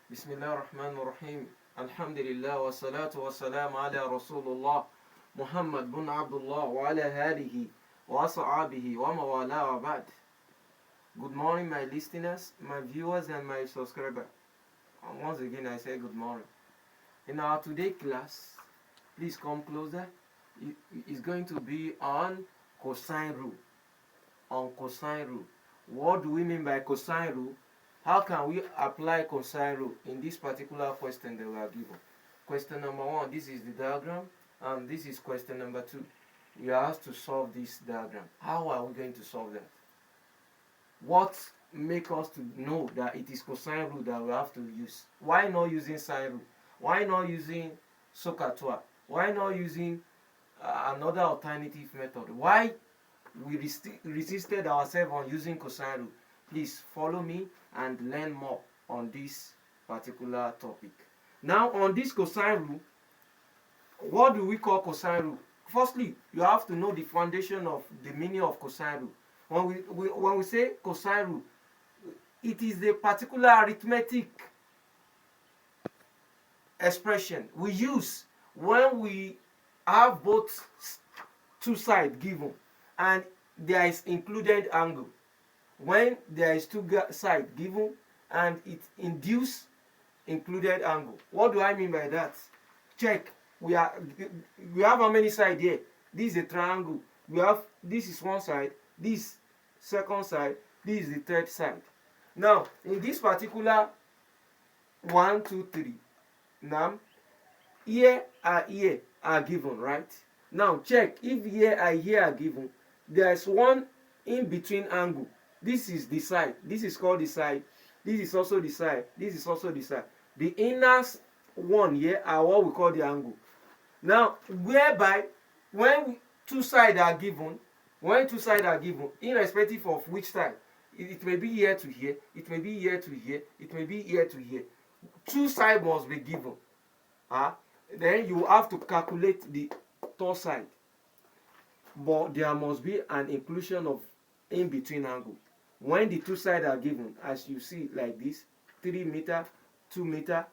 Bismillahirrahmanirrahim. Alhamdulillah wa salatu wa salam ala Rasulullah Muhammad bin Abdullah wa ala alihi wa ashabihi wa mawala wa ba'd. Good morning, my listeners, my viewers, and my subscribers. And once again, I say good morning. In our today class, please come closer. It's going to be on cosine rule. On cosine rule. What do we mean by cosine rule? How can we apply cosine rule in this particular question that we are given? Question number 1, this is the diagram, and this is question number 2. We are asked to solve this diagram. How are we going to solve that? What makes us to know that it is cosine rule that we have to use? Why not using sine rule? Why not using SOHCAHTOA? Why not using another alternative method? Why we resisted ourselves on using cosine rule? Please follow me and learn more on this particular topic. Now, on this cosine rule, what do we call cosine rule? Firstly, you have to know the foundation of the meaning of cosine rule. When we say cosine rule, it is a particular arithmetic expression we use when we have both two sides given and there is included angle. When there is two sides given and it induces included angle. What do I mean by that? Check. We have how many sides here? This is a triangle. This is one side, this second side, this is the third side. Now, in this particular 1, 2, 3, now here are given, right? Now check if here are given. There is one in between angle. This is the side. This is called the side. This is also the side. This is also the side. The inner one here are what we call the angle. Now, whereby when two sides are given, irrespective of which side, it may be here to here, it may be here to here, it may be here to here. Two sides must be given. Then you have to calculate the third side. But there must be an inclusion of in between angle. When the two sides are given, as you see like this, 3 meter, 2 meter.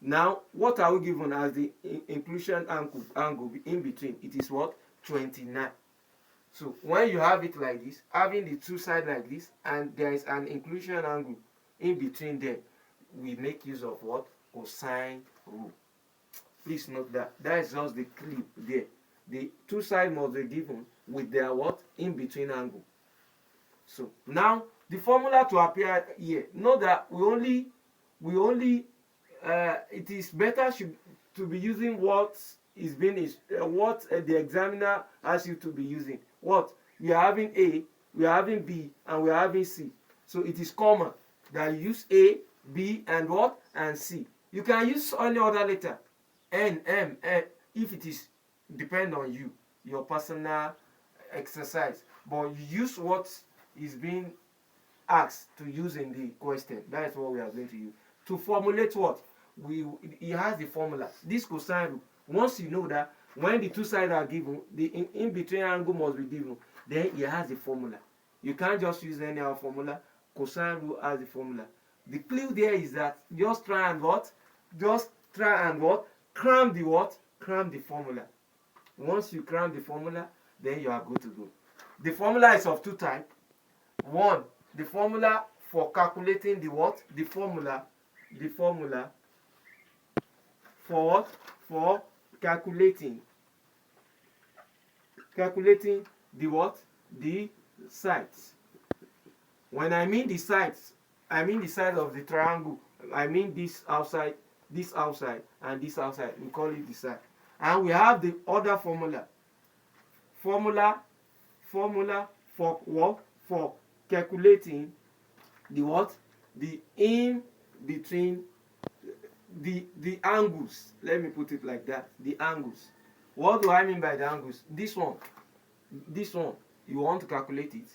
Now, what are we given as the inclusion angle in between? It is what? 29. So, when you have it like this, having the two sides like this, and there is an inclusion angle in between them, we make use of what? Cosine rule. Please note that. That is just the clip there. The two sides must be given with their what? In between angle. So now the formula to appear here. Note that we only it is better to be using what is being what the examiner asks you to be using. What we are having A, we are having B, and we are having C. So it is common that you use A, B, and what? And C. You can use any other letter, N, M, N, if it is depend on you, your personal exercise. But you use what is being asked to use in the question. That is what we are going to use. To formulate what? It has the formula. This cosine rule. Once you know that, when the two sides are given, the in between angle must be given, then it has the formula. You can't just use any other formula. Cosine rule has the formula. The clue there is that just try and what? Just try and what? Cram the what? Cram the formula. Once you cram the formula, then you are good to go. The formula is of two types. One, the formula for calculating the what? The formula for what? For calculating the what? The sides. When I mean the sides, I mean the side of the triangle. I mean this outside, and this outside. We call it the side. And we have the other formula. Formula for what? For calculating the what? The in between the angles. Let me put it like that. The angles. What do I mean by the angles? This one. You want to calculate it.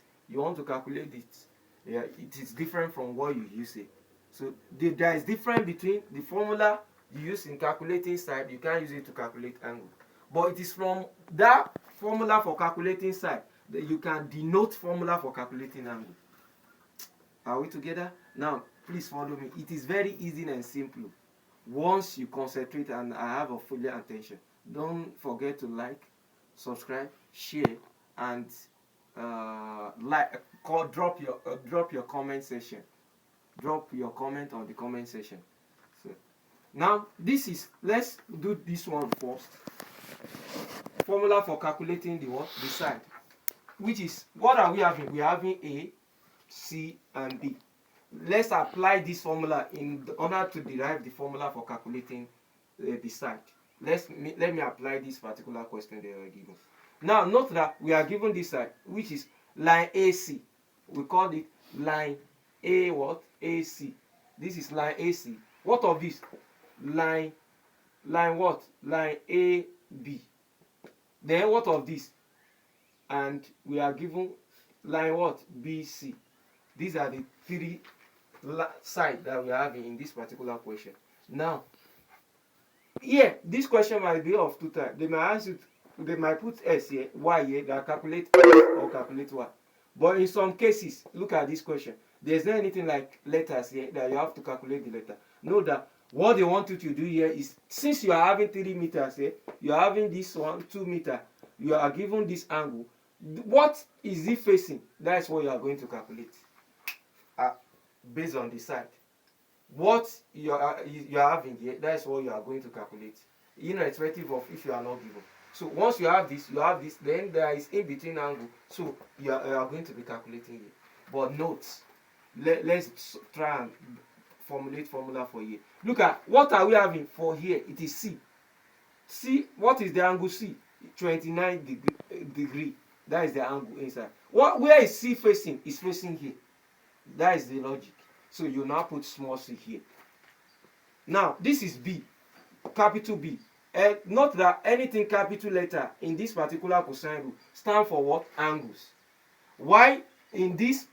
Yeah, it is different from what you use it. So there is difference between the formula you use in calculating side. You can't use it to calculate angle. But it is from that formula for calculating side that you can denote formula for calculating angle. Are we together? Now, please follow me. It is very easy and simple once you concentrate and I have a full attention. Don't forget to like, subscribe, share, and drop your comment section. Drop your comment on the comment section. So now let's do this one first. Formula for calculating the side, which is, what are we having? We are having A, C, and B. Let's apply this formula in order to derive the formula for calculating the side. Let me apply this particular question they are given. Now note that we are given this side, which is line AC. We call it line AC. This is line AC. What of this? Line what? Line AB. Then what of this? And we are given line what? BC. These are the three sides that we are having in this particular question. Now, here, this question might be of two types. They might ask you, they might put S here, Y here, that calculate S or calculate Y. But in some cases, look at this question. There's not anything like letters here that you have to calculate the letter. Know that what they want you to do here is, since you are having 3 meters here, you are having this one 2 meters, you are given this angle. What is it facing? That's what you are going to calculate based on the side. What you are having here, that's what you are going to calculate, irrespective of if you are not given. So once you have this, then there is in between angle, so you are going to be calculating it. But note, let's try and formulate formula for here. Look at what are we having for here. It is C. C, what is the angle C? 29 degree. That is the angle inside. Where is C facing? It's facing here. That is the logic. So you now put small c here. Now this is B, capital B. Note that anything capital letter in this particular cosine rule stand for what? Angles. Why in this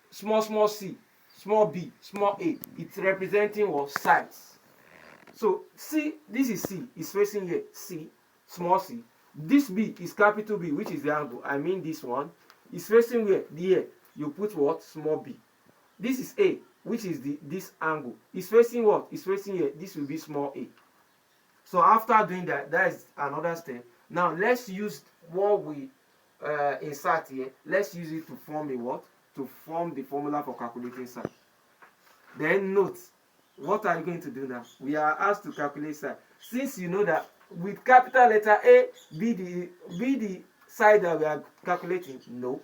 small c, small b, small a, it's representing what? Sides. So C, this is C, is facing here, C, small c. This B is capital B, which is the angle. I mean this one is facing where? Here. You put what? Small b. This is A, which is this angle. Is facing what? Is facing here. This will be small a. So after doing that, that is another step. Now let's use what we insert here. Let's use it to form a what? To form the formula for calculating side. Then note, what are you going to do now? We are asked to calculate side. Since you know that with capital letter A be the side that we are calculating, no.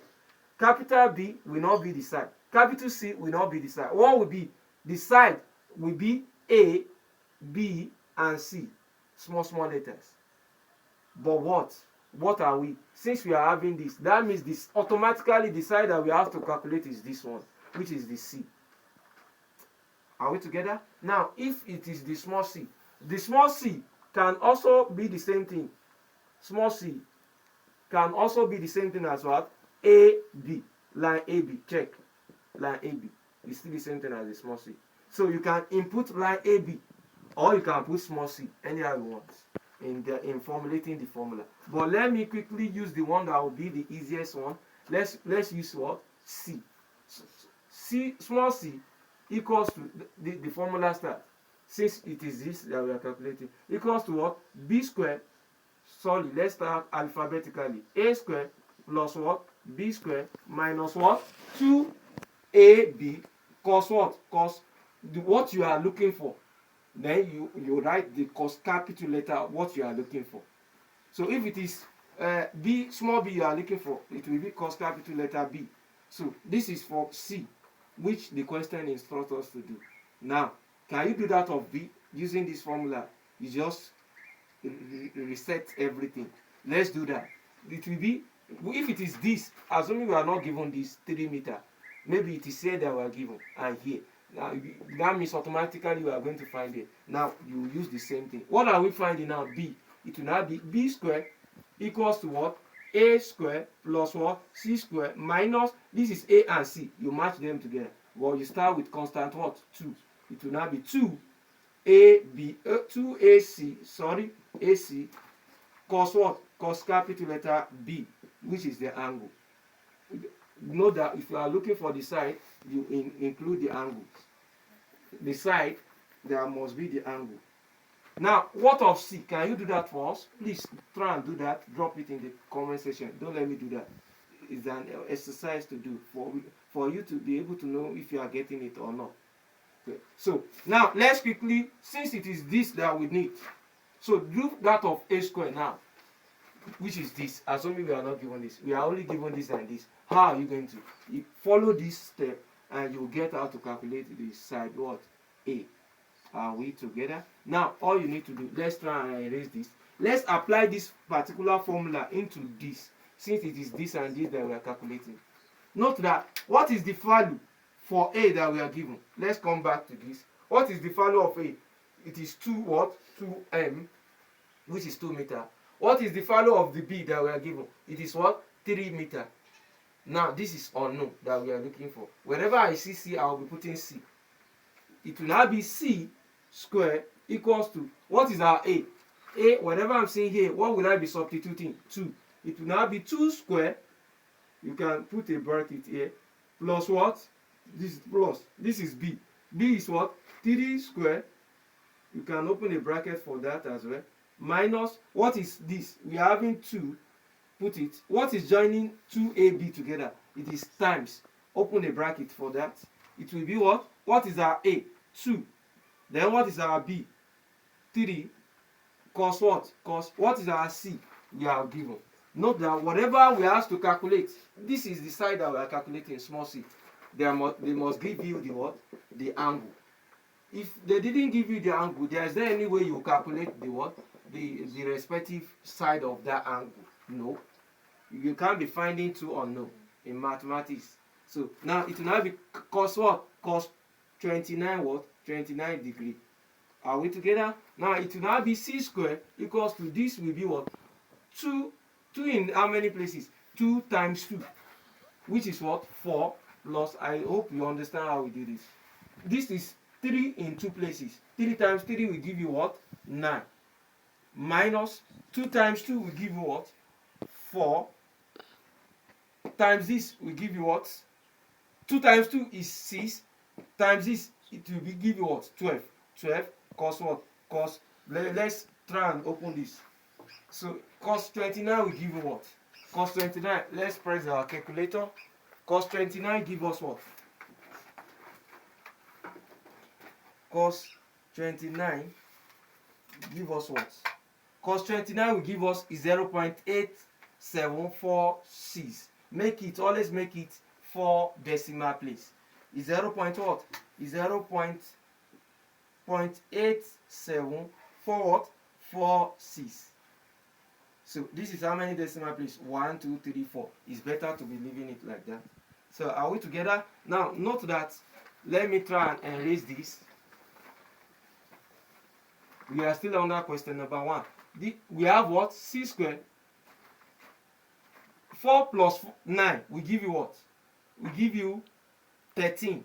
Capital B will not be the side. Capital C will not be the side. What will be? The side will be A, B, and C. Small letters. But what are we? Since we are having this, that means this automatically the side that we have to calculate is this one, which is the C. Are we together? Now, if it is the small c can also be the same thing. Small c can also be the same thing as what? AB. Line AB. Check. Line AB is still the same thing as the small c. So you can input line AB or you can put small c anyhow you want in formulating the formula. But let me quickly use the one that will be the easiest one. Let's use what? C. Small c equals to the formula start. Since it is this that we are calculating, equals to what? B squared. Sorry, let's start alphabetically. A squared plus what? B squared minus what? 2AB cos what? Cos what you are looking for. Then you write the cos capital letter what you are looking for. So if it is B, small b you are looking for, it will be cos capital letter B. So this is for C, which the question instructs us to do. Now, can you do that of B using this formula? You just reset everything. Let's do that. It will be, if it is this, assuming we are not given this 3 meter, maybe it is here that we are given and here. Now, that means automatically we are going to find it. Now you use the same thing. What are we finding now? B. It will now be B squared equals to what? A squared plus what? C squared minus, this is A and C. You match them together. Well, you start with constant what? 2. It will now be 2AC, sorry, AC, cos what? Cos capital letter B, which is the angle. Note that if you are looking for the side, you include the angles. the side, there must be the angle. Now, what of C? Can you do that for us? Please try and do that. Drop it in the comment section. Don't let me do that. It's an exercise to do for you to be able to know if you are getting it or not. Okay. So now let's quickly, since it is this that we need, so do that of a square now, which is this. Assuming we are not given this, we are only given this and this. How are you going to follow this step, and you will get how to calculate the side what A. Are we together? Now all you need to do, let's try and erase this. Let's apply this particular formula into this, since it is this and this that we are calculating. Note that what is the value for A that we are given? Let's come back to this. What is the value of A? It is 2 what? 2m, which is 2 meter. What is the value of the B that we are given? It is what? 3 meter. Now this is unknown that we are looking for. Wherever I see C, I will be putting C. It will now be C square equals to, what is our A? A, whatever I'm saying here, what will I be substituting? 2. It will now be 2 square. You can put a bracket here. Plus what? This is plus. This is B. B is what? 3 square. You can open a bracket for that as well. Minus, what is this? We are having 2. Put it. What is joining 2AB together? It is times. Open a bracket for that. It will be what? What is our A? 2. Then what is our B? 3. Cos what? Cos what is our C? We are given. Note that whatever we have to calculate, this is the side that we are calculating, small c. They must give you the what? The angle. If they didn't give you the angle, is there any way you calculate the what? The respective side of that angle? No. You can't be finding 2 unknown in mathematics. So now it will now be cos what? Cos 29 what? 29 degree. Are we together? Now it will now be c square equals to, this will be what? 2 in how many places? 2 times 2, which is what? 4 plus, I hope you understand how we do this. This is 3 in 2 places. 3 times 3 will give you what? 9. Minus 2 times 2 will give you what? 4. Times this will give you what? 2 times 2 is 6. Times this, it will give you what? 12. 12 cos what? Cos, let's try and open this. So cos 29 will give you what? Cos 29, let's press our calculator. Cos 29 give us what? Cos 29 give us what? Cos 29 will give us 0.8746. Make it, always make it 4 decimal place. Is 0. What? Is 0.8746. So this is how many decimal places? 1, 2, 3, 4. It's better to be leaving it like that. So are we together? Now note that, let me try and erase this. We are still under question number 1. We have what? C squared. 4 plus 9 will give you what? Will give you 13.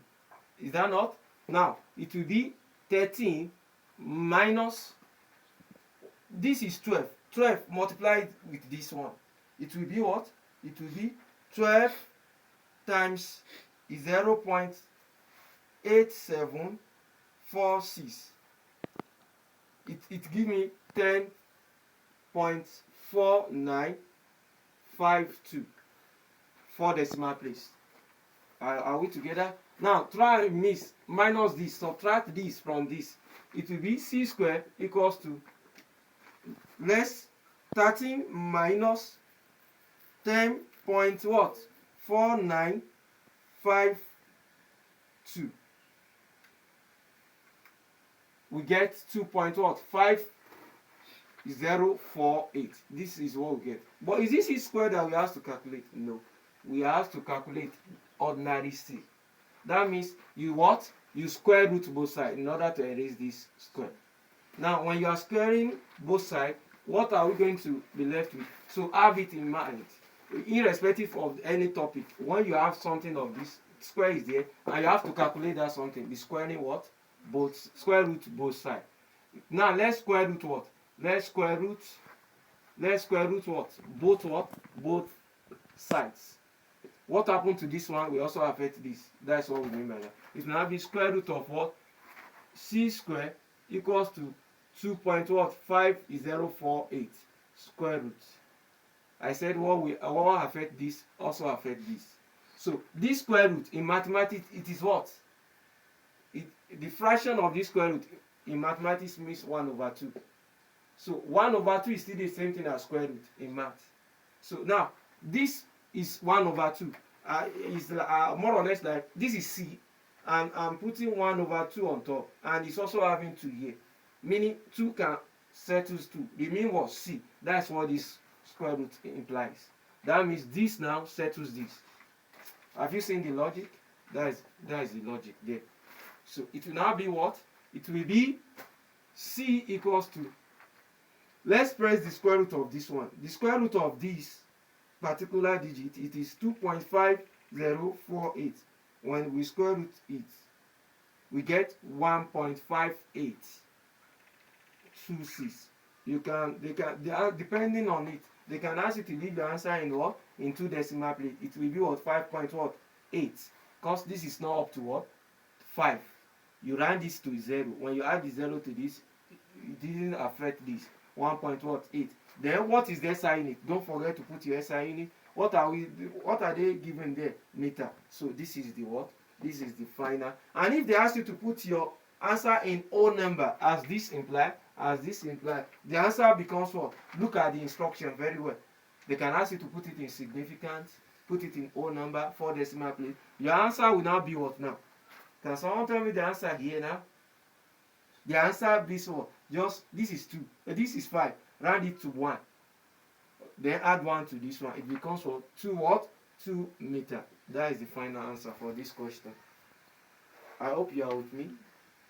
Is that not? Now it will be 13 minus, this is 12. 12 multiplied with this one. It will be what? It will be 12 times 0.8746. It give me 10.4952. 4 decimal place. Are we together? Now try and minus this, subtract this from this. It will be c squared equals to, less 13 minus 10 point what? 4952. We get 2.5048. This is what we get. But is this c squared that we have to calculate? No. We have to calculate ordinary c. That means you what? You square root both sides in order to erase this square. Now when you are squaring both sides, what are we going to be left with? So have it in mind, irrespective of any topic. When you have something of this, square is there, and you have to calculate that something. The squaring what? Both, square root both sides. Now let's square root what? Let's square root what? Both what? Both sides. What happened to this one will also affect this. That's what we mean by that. It will now be square root of what? c square equals to 2.5048 square root. I said what affect this also affect this. So this square root in mathematics, it is what? The fraction of this square root in mathematics means 1/2. So 1/2 is still the same thing as square root in math. So now this is 1/2. Is more or less like this is c, and I'm putting 1/2 on top, and it's also having 2 here, meaning 2 can settles 2. The mean was c. That's what this square root implies. That means this now settles this. Have you seen the logic? That is the logic there. So it will now be what? It will be c equals to, let's press the square root of this one. The square root of this particular digit, it is 2.5048. When we square root it, we get 1.5826. They are depending on it. They can ask you to leave the answer in what? In 2 decimal place. It will be what? 5.8. Because this is not up to what? 5. You round this to 0. When you add the 0 to this, it didn't affect this. 1.8. Then what is the SI unit? Don't forget to put your SI unit. What are they given there? Meter. So this is the what? This is the final. And if they ask you to put your answer in whole number, as this implies, the answer becomes what? Look at the instruction very well. They can ask you to put it in significant, put it in whole number, 4 decimal place. Your answer will now be what now? Can someone tell me the answer here now? The answer is what? Just, this is 2, this is 5. Round it to 1. Then add 1 to this one. It becomes what? 2 what? 2 meter. That is the final answer for this question. I hope you are with me.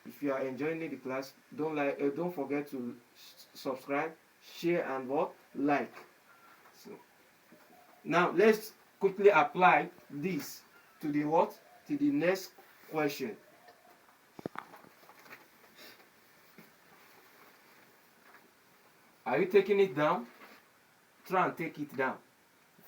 If you are enjoying the class, don't forget to subscribe, share, and what? Like. So now let's quickly apply this to the what? To the next question. Are you taking it down? Try and take it down.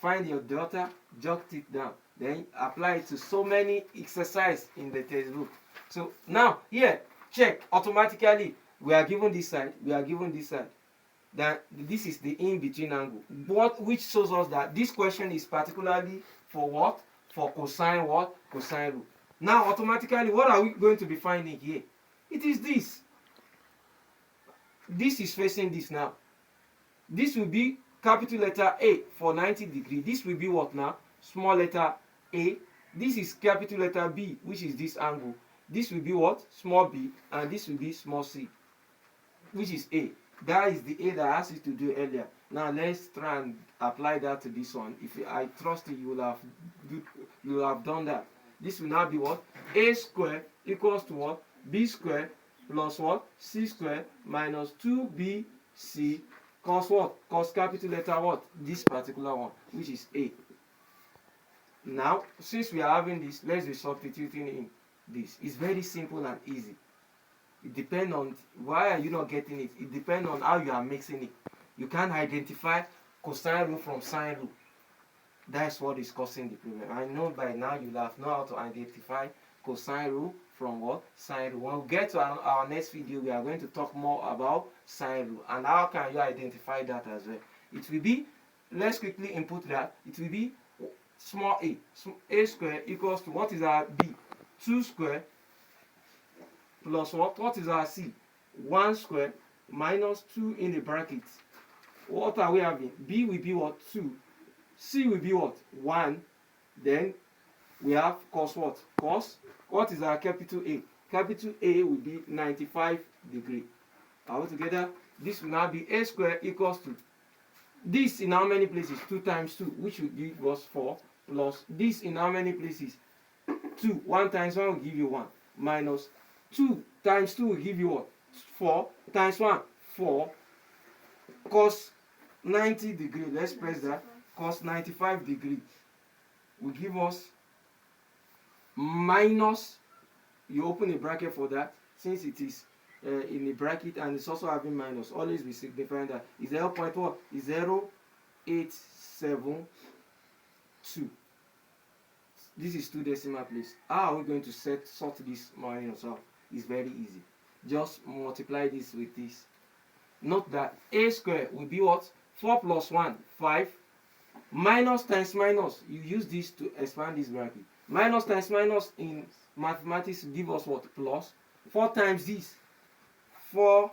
Find your daughter, jot it down. Then apply it to so many exercises in the textbook. So now here, check automatically. We are given this side. We are given this side. Then this is the in-between angle. Which shows us that this question is particularly for what? For cosine what? Cosine rule. Now automatically, what are we going to be finding here? It is this. This is facing this now. This will be capital letter A for 90 degrees. This will be what now? Small letter A. This is capital letter B, which is this angle. This will be what? Small b. And this will be small c, which is A. That is the A that I asked you to do earlier. Now let's try and apply that to this one. I trust you will have done that. This will now be what? A squared equals to what? B squared plus what? C squared minus 2bc cos what? Cos capital letter what? This particular one, which is A. Now, since we are having this, let's be substituting in this. It's very simple and easy. It depends on, why are you not getting it? It depends on how you are mixing it. You can identify cosine rule from sine rule. That's what is causing the problem. I know by now you have know how to identify cosine rule from what? Sine rule. When we get to our next video, we are going to talk more about sine rule and how can you identify that as well. It will be, let's quickly input that. It will be small a. A squared equals to, what is our b? 2 squared plus what? What is our c? 1 squared minus 2 in the bracket. What are we having? B will be what? 2. C will be what? 1. Then we have cos what? Cos. What is our capital A? Capital A will be 95 degrees. Are we together? This will now be A squared equals to, this in how many places? 2 times 2, which will give us 4, plus this in how many places? 2. 1 times 1 will give you 1, minus 2 times 2 will give you what? 4 times 1, 4, cos 90 degrees. Let's press that. Cos 95 degrees will give us minus, you open a bracket for that, since it is in a bracket and it's also having minus, always be signifying that is 0.0872. This is 2 decimal place. How are we going to sort this minus out? It's very easy. just multiply this with this. Note that a square will be what? 4 plus 1, 5. Minus times minus, you use this to expand this bracket. Minus times minus in mathematics give us what? Plus. 4 times this. 4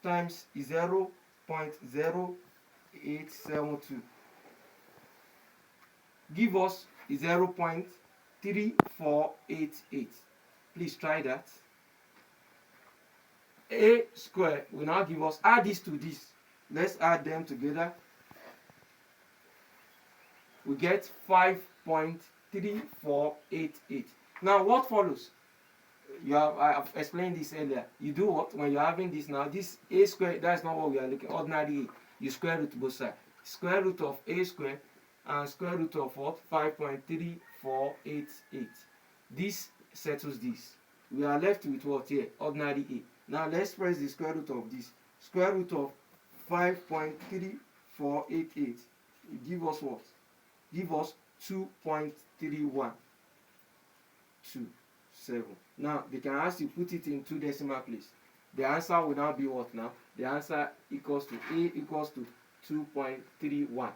times 0.0872. Give us 0.3488. Please try that. A square will now give us, add this to this. Let's add them together. We get 5.3488. Now what follows? I have explained this earlier. You do what? When you're having this now, this a square, that's not what we are looking at. Ordinary a. You square root both sides. Square root of a square and square root of what? 5.3488. This settles this. We are left with what here? Ordinary a. Now let's press the square root of this. Square root of 5.3488. Give us what? Give us 2.3127. Now they can ask you put it in 2 decimal place. The answer will now be what now? The answer equals to a equals to 2.31.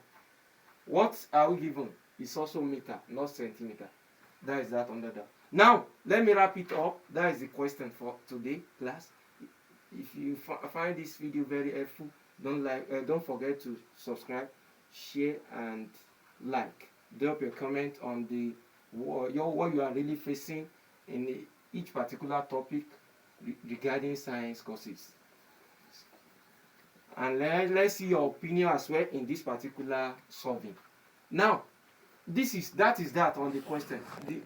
What are we given? It's also meter, not centimeter. That is that under that. Now let me wrap it up. That is the question for today, class. If you find this video very helpful, don't forget to subscribe, share, and like. Drop your comment on the what you are really facing in each particular topic regarding science courses, and let's see your opinion as well in this particular solving. Now that is that on the question. The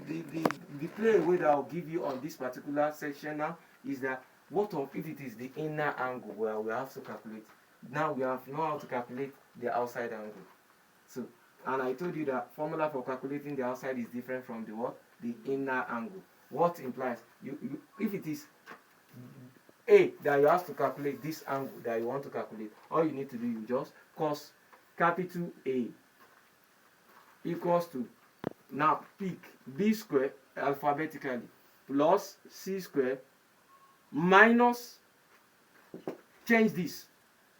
play away that I'll give you on this particular section now is that what if it is the inner angle where we have to calculate. Now we have know how to calculate the outside angle. So, and I told you that formula for calculating the outside is different from the what? The inner angle. What implies if it is a that you have to calculate this angle that you want to calculate, all you need to do is just cos capital A equals to, now pick b square alphabetically plus c square minus, change this.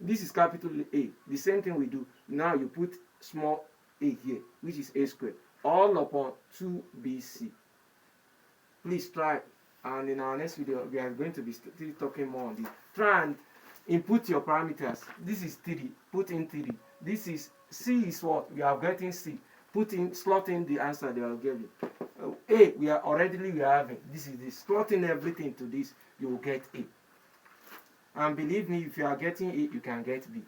This is capital A. The same thing we do. Now you put small a here, which is a square, all upon 2bc. Please try, and in our next video we are going to be still talking more on this. Try and input your parameters. This is 3, put in 3. This is c is what? We are getting c. Put in, slot in the answer they are giving. A, we are having. This is this. Slot in everything to this, you will get A. And believe me, if you are getting A, you can get B.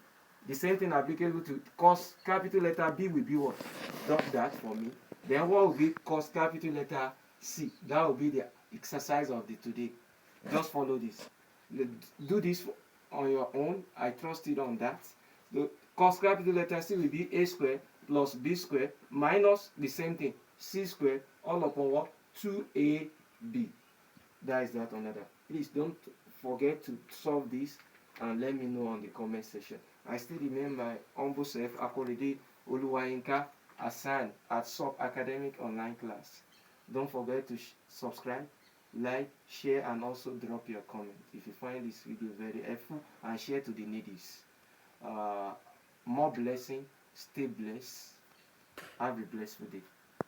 The same thing applicable to cos capital letter B will be what? Drop that for me. Then what will be cos capital letter C? That will be the exercise of the today. Just follow this. Do this on your own. I trust it on that. The cos capital letter C will be A square plus B square minus the same thing, C square, all upon what? 2AB. That is that another. Please don't forget to solve this and let me know on the comment section. I still remember my humble self, Akorede Oluwayinka Hassan at SWOPS Academic Online Class. Don't forget to subscribe, like, share, and also drop your comment if you find this video very helpful, and share to the needies. More blessing, stay blessed, have a blessed day.